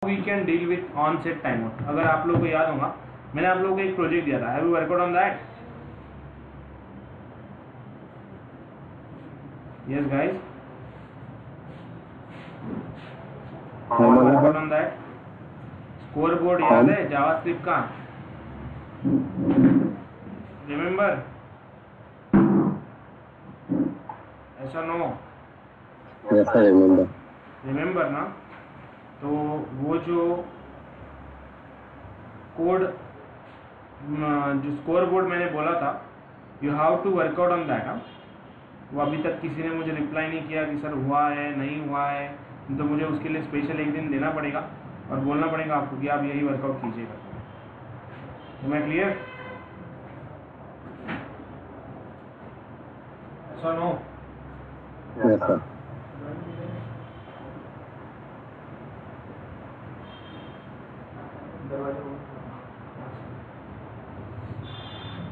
We can deal with on set time out. अगर आप लोगों को याद होगा, मैंने आप लोगों को एक प्रोजेक्ट दिया था, have you workout on that? Yes guys, workout on that. Score board याद है जावास्क्रिप्ट का? रिमेंबर? ऐसा no? Yes sir, remember. Remember ना? तो वो जो कोड, जो स्कोर बोर्ड मैंने बोला था, you have to workout on that. वो अभी तक किसी ने मुझे रिप्लाई नहीं किया कि सर हुआ है नहीं हुआ है, तो मुझे उसके लिए स्पेशल एक दिन देना पड़ेगा और बोलना पड़ेगा आपको कि आप यही वर्कआउट कीजिएगा। तो मैं क्लियर? ऐसा नो? Yes sir.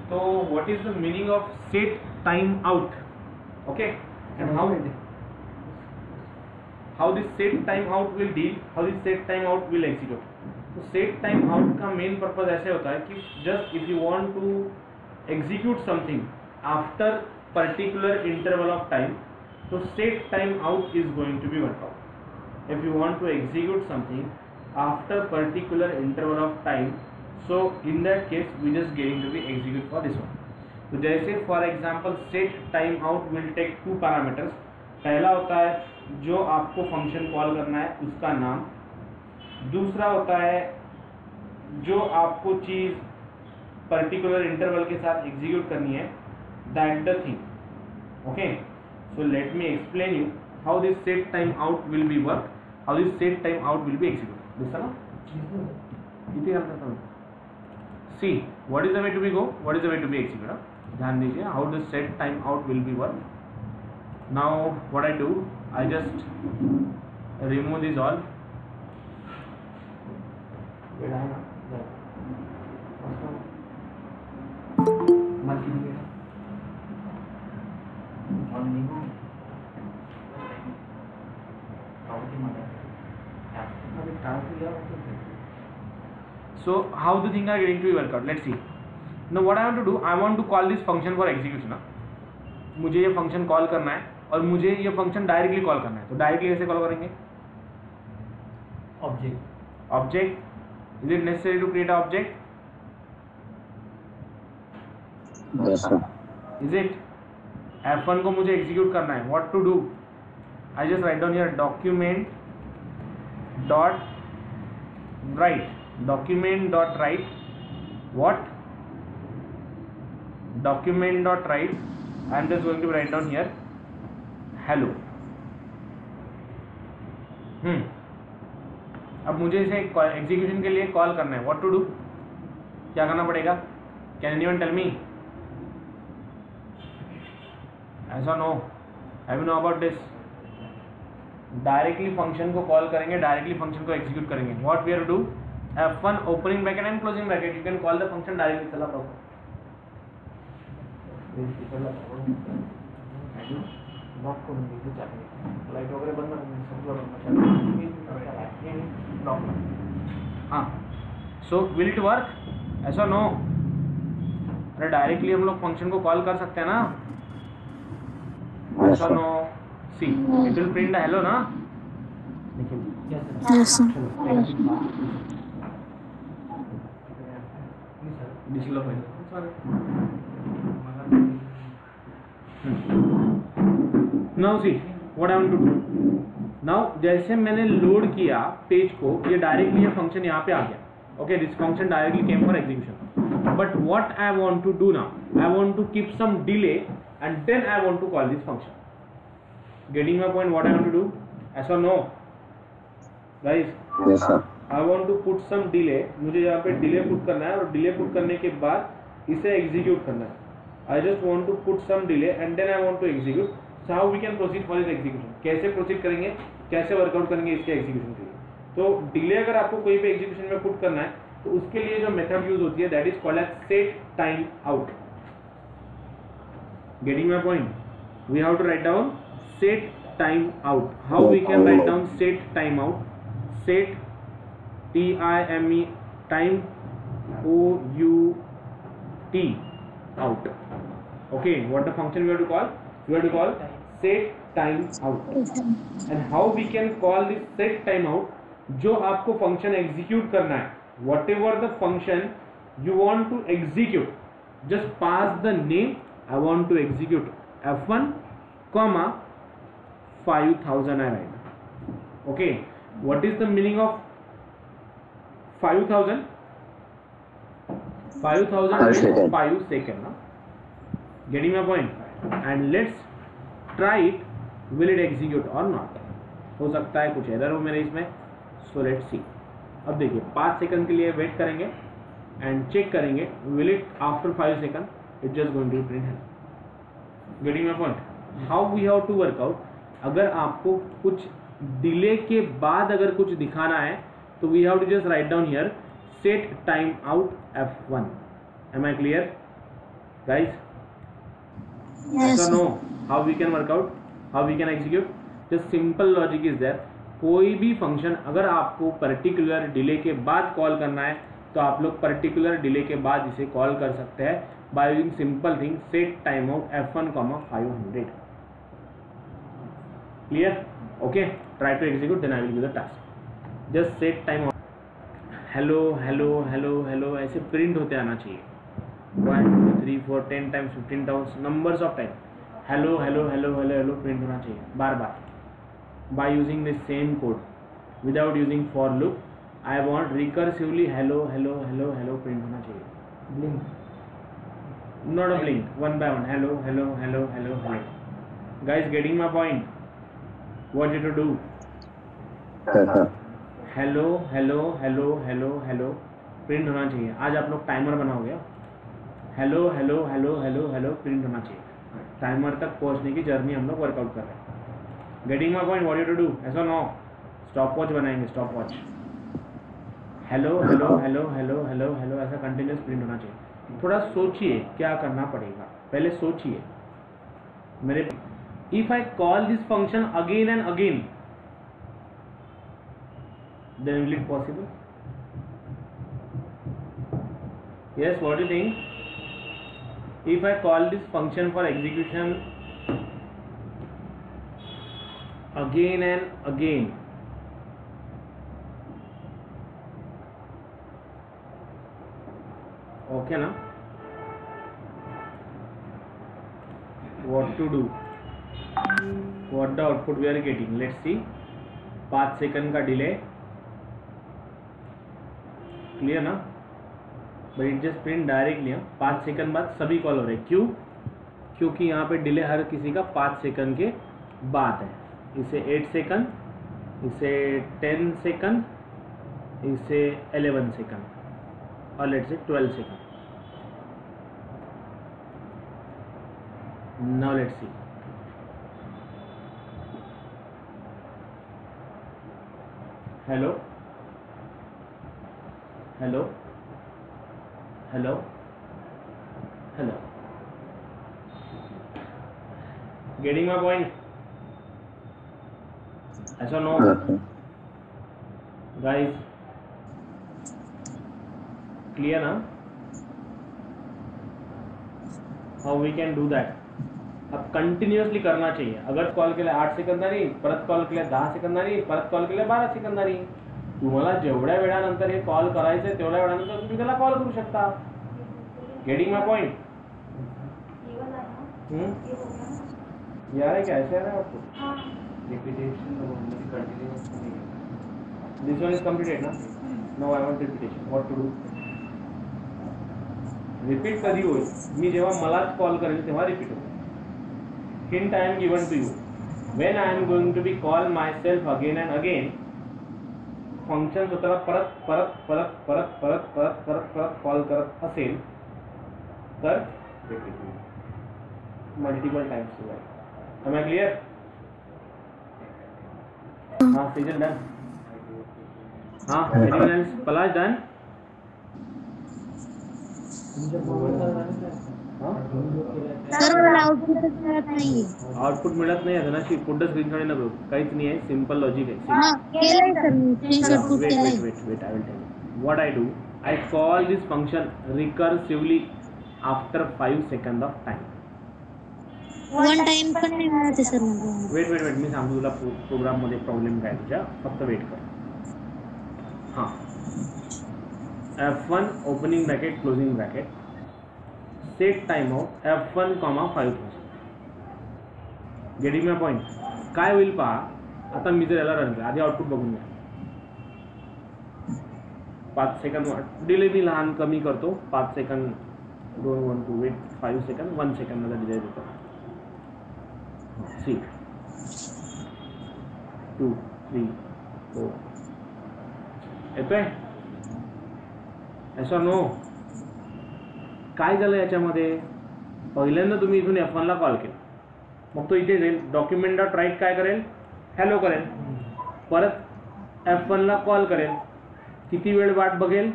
तो what is the meaning of set time out? Okay, and how this set time out will deal, how this set time out will execute. तो set time out का main purpose ऐसे होता है कि just if you want to execute something after particular interval of time, so set time out is going to be worked out. If you want to execute something after particular interval of time, so in that case we just going to be execute for this one. तो जैसे for example set time out will take two parameters. पहला होता है जो आपको function call करना है उसका नाम, दूसरा होता है जो आपको चीज़ पर्टिकुलर इंटरवल के साथ एग्जीक्यूट करनी है, that the thing. Okay, so let me explain you how this set time out will be work, how this set time out will be execute. This ना इथे करता हूं। See what is the way to be go, what is the way to be execute. ध्यान दीजिए how this set time out will be work. Now what I do, I just remove this all. So how the thing are going to be work out? Let's see. Now what I want to do, I want to call this function for execution. मुझे ये function call करना है और मुझे ये function directly call करना है। तो डायरेक्टली कैसे कॉल करेंगे? Object. Is it necessary to create object? Yes sir. Is it? F1 को मुझे एग्जीक्यूट करना है। What to do? I just write down here document dot write, document dot write what? Document dot write. I am just going to write down here hello. अब मुझे इसे execution के लिए call करना है। What to do? क्या करना पड़ेगा? Can anyone tell me? ऐसा no? Have you know about this? Directly function को कॉल करेंगे, डायरेक्टली फंक्शन को एग्जीक्यूट करेंगे। What we are to do? F1 opening bracket and closing bracket. You can call the function directly. चला पाओ। Light वगैरह बंद हाँ। So will it work? ऐसा नो? अरे डायरेक्टली हम लोग फंक्शन को कॉल कर सकते हैं ना? ऐसा no? See it will print hello ना? Yes, sir. Now see what I want to do. Now जैसे मैंने लोड किया पेज को, ये डायरेक्टली ये फंक्शन यहाँ पे आ गया। Okay, this function directly came for execution. But what I want to do now, I want to keep some delay and then I want to call this function. Getting my point? What I want to do? ऐसा no guys? Yes sir. I want to put some delay. मुझे यहाँ पे delay put करना है और delay put करने के बाद इसे एग्जीक्यूट करना है। I just want to put some delay and then I want to execute. So how we can proceed for this execution? कैसे प्रोसीड करेंगे, कैसे वर्कआउट करेंगे इसके एग्जीक्यूशन के लिए? तो डिले अगर आपको कोई भी एग्जीक्यूशन में पुट करना है तो उसके लिए जो मेथड यूज होती है that is called as set time out. Getting my point? We have to write down set time out. How we can write down set time out? Set TIME, time, OUT, out. Okay, what the function we have to call? We have to call set time out. And how we can call this set time out? जो आपको function execute करना है, whatever the function you want to execute, just pass the name. I want to execute F1, 5000 I write. Okay, what is the meaning of 5000? 5000 means 5 seconds. Getting my point? And let's try it. Will it execute or not? हो सकता है कुछ error हो मेरे इसमें. So let's see. अब देखिए 5 second के लिए वेट करेंगे एंड चेक करेंगे. Will it after 5 seconds? It's just going to print hello. Getting my point? How we have to work out? अगर आपको कुछ डिले के बाद अगर कुछ दिखाना है तो we have to just write down here set time out F1. Am I clear, guys? Yes or no? How we can work out? How we can execute? Just simple logic is there. कोई भी function अगर आपको particular delay के बाद call करना है तो आप लोग पर्टिकुलर डिले के बाद इसे कॉल कर सकते हैं by using simple thing set time out F1, 500. Clear? Okay, try to execute, then I will give the task. Just set time out. Hello, hello, hello, hello, ऐसे प्रिंट होते आना चाहिए. 1 2 3 4 10 times 15 times numbers of time. Hello, hello, hello, hello, hello print होना चाहिए बार बार. By using the same code, without using for loop, I want recursively hello, hello, hello, hello print होना चाहिए. Blink. Not a blink. One by one. Hello, hello, hello, hello, hello. Guys, getting my point? What you to do? Hello, hello, hello, hello, hello. Print होना चाहिए. आज आप लोग timer बनाओगे. Hello hello hello hello hello print होना चाहिए. Timer तक पहुंचने की जर्नी हम लोग वर्कआउट कर रहे हैं. Getting my point? What you to do? ऐसा नो स्टॉप वॉच बनाएंगे. Stopwatch. Hello hello hello hello hello hello ऐसा कंटिन्यूस प्रिंट होना चाहिए. थोड़ा सोचिए क्या करना पड़ेगा. पहले सोचिए मेरे. If I call this function again and again, then will it possible? Yes, what do you think? If I call this function for execution again and again, okay na? What to do? What the output we are getting? Let's see. 5 second का delay. Clear ना? But it just print directly. 5 second बाद सभी call हो रहे. क्यों? क्योंकि यहाँ पे डिले हर किसी का 5 सेकंड के बाद है. इसे 8 सेकंड, इसे 10 सेकंड, इसे 11 सेकंड और let's say 12 second. Now let's see. Hello hello hello hello. Getting my point? ऐसा नो गाइस? क्लियर ना? How we can do that? अब कंटिन्यूअसली करना चाहिए. अगर कॉल केलं 8 सेकंदांनी, परत कॉल केलं 10 सेकंदांनी, परत कॉल केलं 12 सेकंदांनी. तुम्हाला जेवढ्या वेळानंतर हे कॉल करायचं आहे तेवढ्या वेळानंतर तुम्ही त्याला कॉल करू शकता. Getting my point? यार क्या ऐसे आ रहा है आपको? Repetition continuous. This one is completed ना? No I want repetition. What to do? Repeat कधी होईल? मी जेव्हा मलाच कॉल करेल तेव्हा रिपीट होईल. Hint I am given to you. When I am going to be call myself again and again, function स्वतःला परत परत परत परत परत परत परत परत कॉल करत असेल तर multiple times to write. Am I clear? हाँ, Sejal done. हाँ, anyone else? Palash done? Sir मला आउटपुट मिळत नाहीये. आउटपुट मिळत नाही आहे धनाशी. पुढं स्क्रीनशॉट आहे ना बघ, काहीच नाही आहे, सिंपल लॉजिक आहे. हा केलंय सर मी स्क्रीनशॉट पुट wait केलंय. wait wait wait I will tell you what I do. I call this function recursively after 5 seconds of time. One time पण नाही मिळत सर मला. वेट वेट वेट मी सांगतो तुला प्रोग्राम मध्ये प्रॉब्लेम काय तुझ्या, फक्त वेट कर. हां, F1 opening bracket closing bracket set time out F1, 5,000. Getting my point. काय होईल पहा आता, मी जर याला रन केलं, आधी आउटपुट बघून घ्या. 5 सेकंद डिले मी लहान कमी करतो. 5 सेकंद, 2 1 2 वेट 5 सेकंद, 1 सेकंदाचा डिले देतो. 6 2 3 4 येतोय. ऐसा नो. काय झालं याच्यामध्ये, पहिल्यांदा तुम्ही इथून F1 ला कॉल केला, मग तो इथे जाईल, डॉक्युमेंट डॉट राईट काय करेल, हॅलो करेल, परत F1 ला कॉल करेल, किती वेळ वाट बघेल,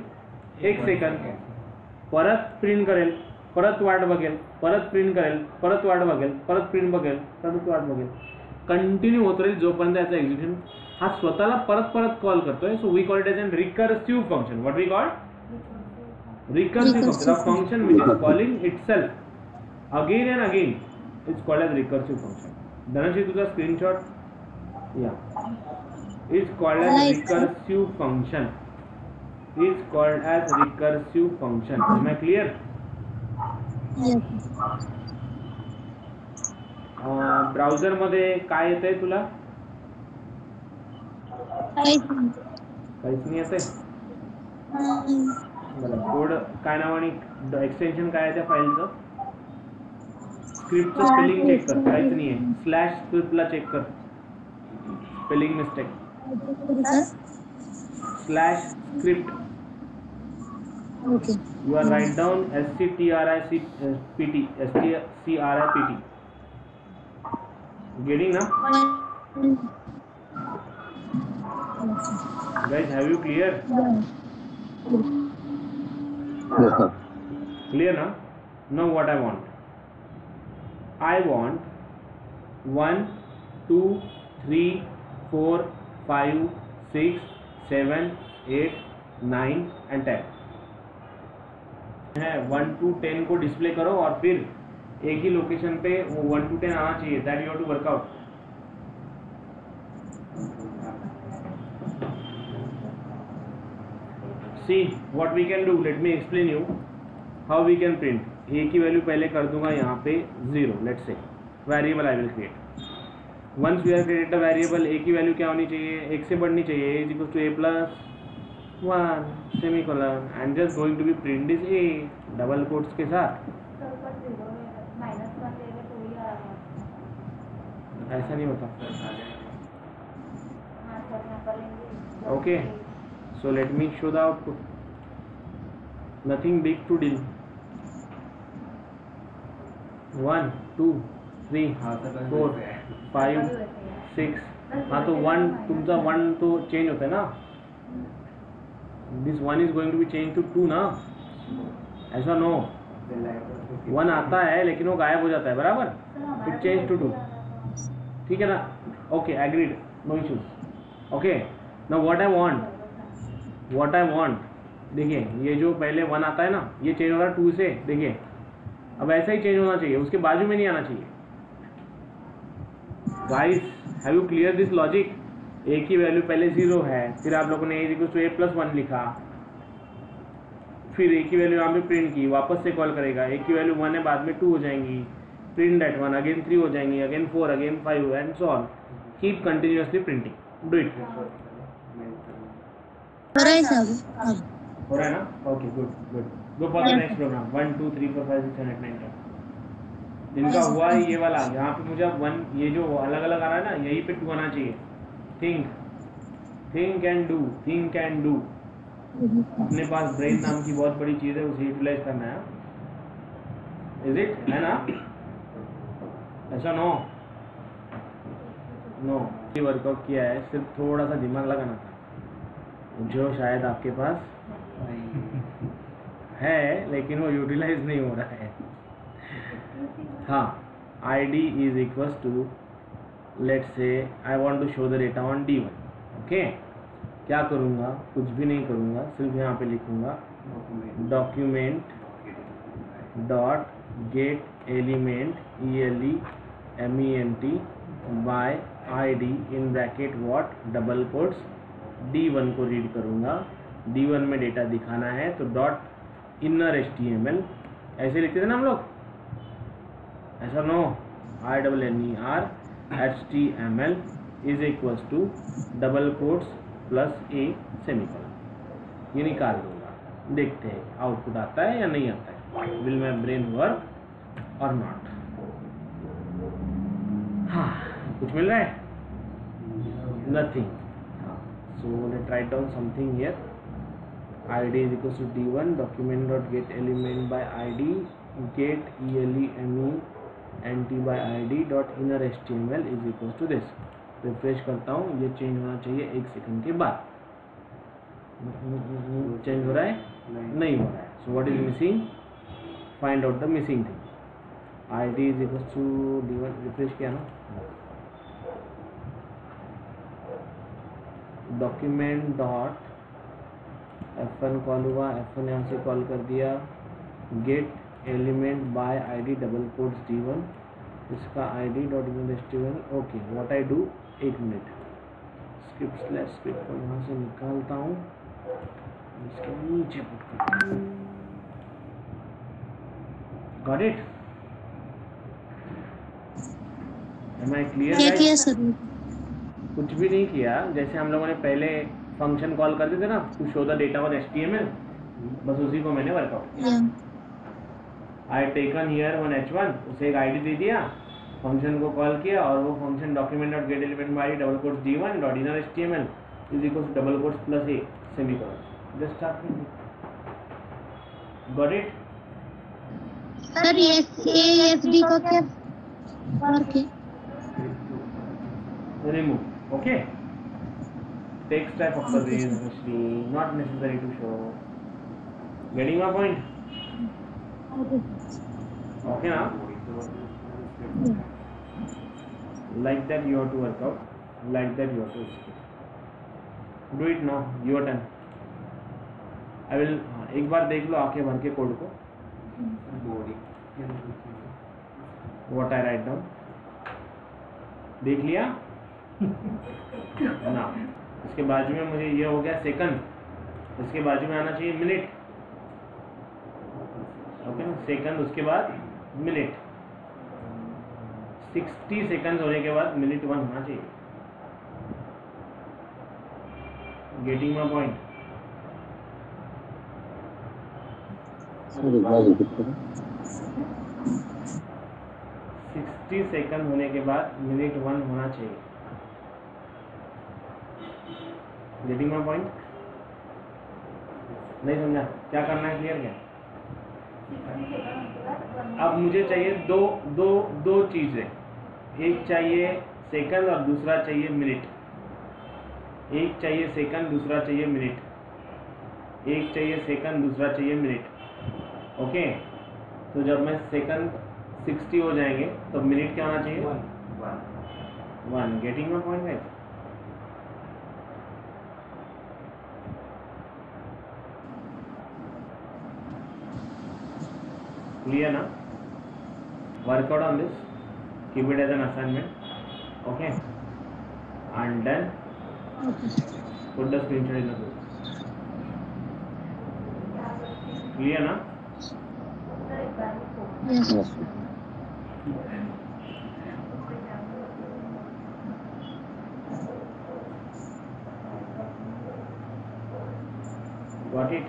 1 सेकंद, परत प्रिंट करेल, परत वाट बघेल, परत प्रिंट करेल, परत वाट बघेल, परत प्रिंट बघेल, परत वाट बघेल, कंटिन्यू होत राहील जोपर्यंत याचा एक्झिक्युशन हा स्वतःला परत परत कॉल करतोय. So we call it as an recursive function. What we call recursive function. A function which is calling itself again and again is called as recursive function. Dhanashi, तुझा screenshot या. Is called as recursive function. Is called as recursive function. Am I clear? Yes. Browser मध्ये काय येतंय तुला? काहीच नाही येतंय. Code काय नावाने, एक्सटेन्शन काय आहे त्या फाईलचं, स्क्रिप्टचं स्पेलिंग चेक कर, काहीच नाही आहे. स्लॅश स्क्रिप्टला चेक कर, spelling mistake. Slash script, okay, you are write down SCTRIPT, STCRIPT. Getting ना guys, have you clear? Yes, sir. Clear now? Now what I want? I want 1 2 3 4 5 6 7 8 9 and 10 है. 1 to 10 को display करो और फिर एक ही location पे वो 1 to 10 आना चाहिए. That you have to work out. See what we can do. Let me explain you how we can print. A की वैल्यू पहले कर दूंगा यहाँ पे 0. Let's say variable I will create. Once we have created a variable, A की value क्या होनी चाहिए, 1 से बढ़नी चाहिए. A is equal to A plus 1 semicolon and just going to be print is A double quotes के साथ. ऐसा नहीं होता. Okay. So let me show the output. Nothing big to deal. 1 2 3 4 5 6. हाँ तो 1 तुमचा 1 तो चेंज होता है ना. This 1 is going to be changed to 2 ना. ऐसा नो. 1 आता है लेकिन वो गायब हो जाता है, बराबर. It changed to 2. ठीक है ना. Okay, agreed. No issues. Okay. Now what I want, देखिए ये जो पहले 1 आता है ना, ये चेंज हो रहा है 2 से. देखिए अब ऐसा ही चेंज होना चाहिए, उसके बाजू में नहीं आना चाहिए. Guys, have you clear this logic? A की वैल्यू पहले 0 है, फिर आप लोगों ने A equal to A plus 1 लिखा, फिर A की वैल्यू यहाँ पे प्रिंट की, वापस से कॉल करेगा. A की वैल्यू 1 है, बाद में 2 हो जाएंगी, प्रिंट दैट 1, अगेन 3 हो जाएंगी, again 4, again 5 and so on. Keep continuously printing. Do it. हो रहा है साहब. हो रहा है ना. Okay, good good. Go for the next program. 1 2 3 4 5 6 7 8 9 10. जिनका हुआ है ये वाला, यहाँ पे मुझे 1 ये जो अलग अलग आ रहा है ना, यहीं पे 2 आना चाहिए. Think and do, think and do. अपने पास ब्रेन नाम की बहुत बड़ी चीज़ है, उसे यूटिलाइज करना है. इज इट, है ना? ऐसा नो ये वर्कआउट किया है, सिर्फ थोड़ा सा दिमाग लगाना था, जो शायद आपके पास है लेकिन वो यूटिलाइज नहीं हो रहा है. था id is equals to let's say I want to show the data on d1. Okay, क्या करूँगा, कुछ भी नहीं करूँगा, सिर्फ यहाँ पे लिखूँगा document dot get element ELEMENT by ID इन bracket what double quotes d1 को रीड करूँगा, d1 में डेटा दिखाना है तो डॉट इनर HTML ऐसे लिखते थे ना हम लोग, ऐसा no INNER HTML is equals to double quotes plus A semicolon, ये निकाल दूंगा, देखते हैं आउटपुट आता है या नहीं आता है, विल माई ब्रेन वर्क और नॉट। हाँ, कुछ मिल रहा है, nothing. So let write down something here, id is equals to d1 document dot get element by id get ELEMENT by id dot inner HTML is equals to this। Refresh करता हूँ, ये change होना चाहिए 1 second के बाद। Change हो रहा है, नहीं हो रहा है। So what is missing, find out the missing thing. id is equal to d1, refresh किया ना, डॉक्यूमेंट डॉट f1 कॉल हुआ, f1 यहाँ से कॉल कर दिया, gate element bye id double quotes d1, इसका id dot HTML। Okay, what I do, 1 minute, script slash script को यहाँ से निकालता हूँ, इसके नीचे पुट करता हूँ। Got it, am I clear? क्या किया सर? कुछ भी नहीं किया, जैसे हम लोगों ने पहले फंक्शन कॉल करते थे ना to show the data on HTML, बस उसी को मैंने वर्कआउट किया। I taken here one h1, उसे एक आईडी दे दिया, फंक्शन को कॉल किया और वो function document dot get element by double quotes d1 dot inner HTML is equal to double quotes plus A semicolon, just start with. Got it? Sir ये AFD का क्या वर्क है? Remove, okay, text type of the range mostly not necessary to show. Getting my point? Okay now? Like that you have to work out, like that you have to skip. Do it now, your turn. I will, एक बार देख लो आके भर के code को, what I write down, देख लिया ना? इसके बाजू में मुझे ये हो गया सेकंड, इसके बाजू में आना चाहिए मिनट, ओके ना, सेकंड उसके बाद मिनट, 60 सेकंड होने के बाद मिनट 1 होना चाहिए। Getting my point? सर एक बार रिपीट करें। 60 सेकंड होने के बाद मिनट 1 होना चाहिए। Getting my point? नहीं समझा, क्या करना है, क्लियर क्या? अब मुझे चाहिए दो चीजें, एक चाहिए सेकंड और दूसरा चाहिए मिनट, एक चाहिए सेकंड दूसरा चाहिए मिनट, एक चाहिए सेकंड दूसरा चाहिए मिनट, ओके। तो जब मैं सेकंड 60 हो जाएंगे तो मिनट क्या होना चाहिए, 1। Getting my point guys? Clear now? Work out on this. Keep it as an assignment. Okay. And then put the screenshot in the group. Clear now? Yes. Yes, sir. Got it?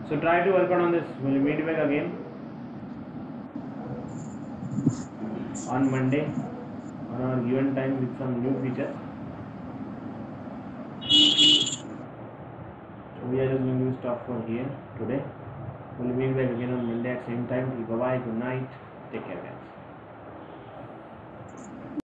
So try to work out on this. We'll meet back again on Monday on our given time with some new features. So we are just going to stop for here today. We'll meet back again on Monday at same time. Bye bye. Good night. Take care, guys.